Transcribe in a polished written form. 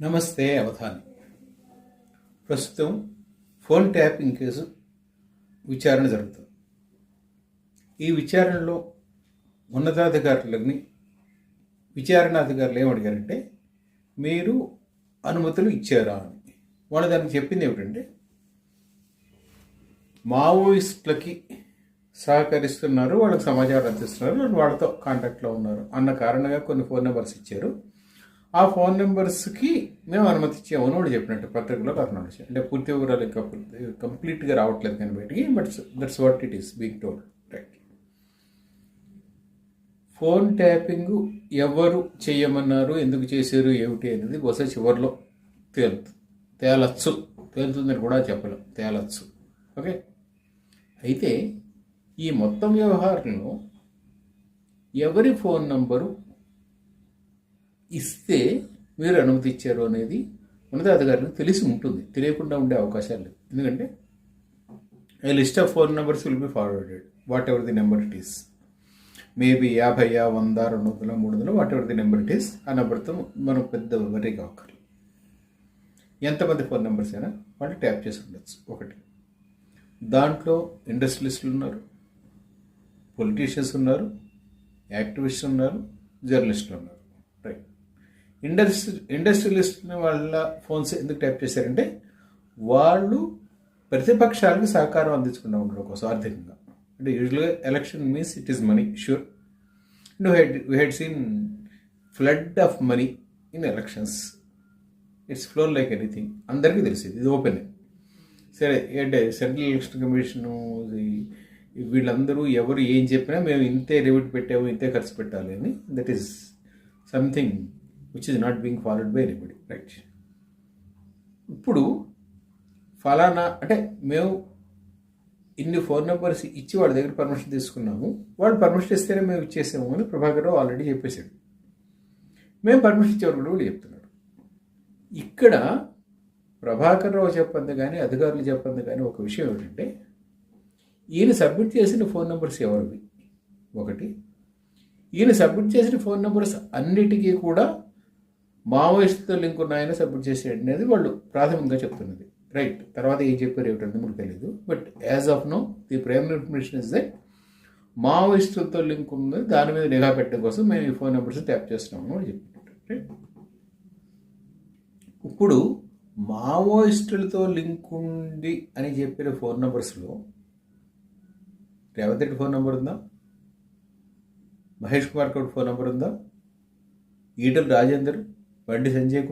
నమస్తే అవధాని. ప్రస్తుతం phone tapping case విచారణ జరుగుతుంది. ఈ విచారణలో ఉన్నతాధికారులని విచారణాధికారులు ఏమడిగారంటే, మీరు అనుమతులు ఇచ్చారా అని. వాళ్ళు దానికి చెప్పింది ఏమిటంటే, మావోయిస్టులకి సహకరిస్తున్నారు, వాళ్ళకి సమాచారం అందిస్తున్నారు, వాళ్ళతో కాంటాక్ట్లో ఉన్నారు అన్న కారణంగా కొన్ని ఫోన్ నెంబర్స్ ఇచ్చారు. ఆ ఫోన్ నెంబర్స్కి మేము అనుమతి ఇచ్చామని వాడు చెప్పినట్టు పత్రికలో కథనం వచ్చాయి. అంటే పూర్తి వివరాలు కంప్లీట్గా రావట్లేదు కానీ బయటికి, but that's what it is being told. Right. Phone tapping ఎవరు చేయమన్నారు, ఎందుకు చేశారు, ఏమిటి అనేది బహుశా చివరిలో తేలుతుందని కూడా చెప్పలేం, తేలచ్చు. ఓకే. అయితే ఈ మొత్తం వ్యవహారంలో ఎవరి ఫోన్ నంబరు ఇస్తే మీరు అనుమతి ఇచ్చారు అనేది ఉన్నతాధికారులకు తెలిసి ఉంటుంది, తెలియకుండా ఉండే అవకాశాలు లేవు. ఎందుకంటే a list of phone numbers will be forwarded, whatever the number it is. Maybe 50, 100, 200, 300, whatever the number it is. ఆ నెంబర్తో మనం పెద్ద వరీ కావాలి. ఎంతమంది ఫోన్ నెంబర్స్ అయినా వాళ్ళు ట్యాప్ చేసి ఉండొచ్చు. ఒకటి, దాంట్లో ఇండస్ట్రియలిస్టులు ఉన్నారు, పొలిటీషియన్స్ ఉన్నారు, యాక్టివిస్టులు ఉన్నారు, జర్నలిస్టులు ఉన్నారు. రైట్. ఇండస్ట్రియలిస్ట్ వాళ్ళ ఫోన్స్ ఎందుకు ట్యాప్ చేశారంటే, వాళ్ళు ప్రతిపక్షాలకు సహకారం అందించుకున్నా ఉండడం కోసం ఆర్థికంగా. అంటే యూజువల్గా election means it is money, sure. We had seen flood of money in elections. It's floor like anything. అందరికీ తెలిసింది, ఇది ఓపెన్. సరే, అంటే సెంట్రల్ ఎలక్షన్ కమిషను వీళ్ళందరూ ఎవరు ఏం చెప్పినా మేము ఇంతే లిమిట్ పెట్టాము, ఇంతే ఖర్చు పెట్టాలి అని, that is something which is not being followed by anybody. Right. ఇప్పుడు ఫలానా అంటే మేము ఇన్ని ఫోన్ నెంబర్స్ ఇచ్చి వాళ్ళ దగ్గర పర్మిషన్ తీసుకున్నాము, వాళ్ళు పర్మిషన్ ఇస్తేనే మేము ఇచ్చేసాము అని ప్రభాకర్ రావు ఆల్రెడీ చెప్పేశాడు. మేము పర్మిషన్ ఇచ్చేవారు కూడా చెప్తున్నాడు. ఇక్కడ ప్రభాకర్ రావు చెప్పంది కానీ అధికారులు చెప్పంది కానీ ఒక విషయం ఏమిటంటే, ఈయన సబ్మిట్ చేసిన ఫోన్ నెంబర్స్ ఎవరివి? ఒకటి, ఈయన సబ్మిట్ చేసిన ఫోన్ నెంబర్స్ అన్నిటికీ కూడా మావోయిస్టుతో లింక్ ఉన్నాయని సబ్మిట్ చేసేది అనేది వాళ్ళు ప్రాథమికంగా చెప్తున్నది. రైట్. తర్వాత ఏం చెప్పారు ఏమిటంటే మనకు తెలియదు. But as of now the primary information is that మావోయిస్టులతో లింక్ ఉంది, దాని మీద నిఘా పెట్టడం కోసం మేము ఈ ఫోన్ నెంబర్స్ ట్యాప్ చేస్తున్నామని వాళ్ళు చెప్పినట్టు. రైట్. ఇప్పుడు మావోయిస్టులతో లింక్ ఉంది అని చెప్పిన ఫోన్ నెంబర్స్లో రేవంత్ రెడ్డి ఫోన్ నెంబర్ ఉందా? మహేష్ కుమార్ గౌడ్ ఫోన్ నెంబర్ ఉందా? ఈటల రాజేందర్, బండి సంజయ్ కుమార్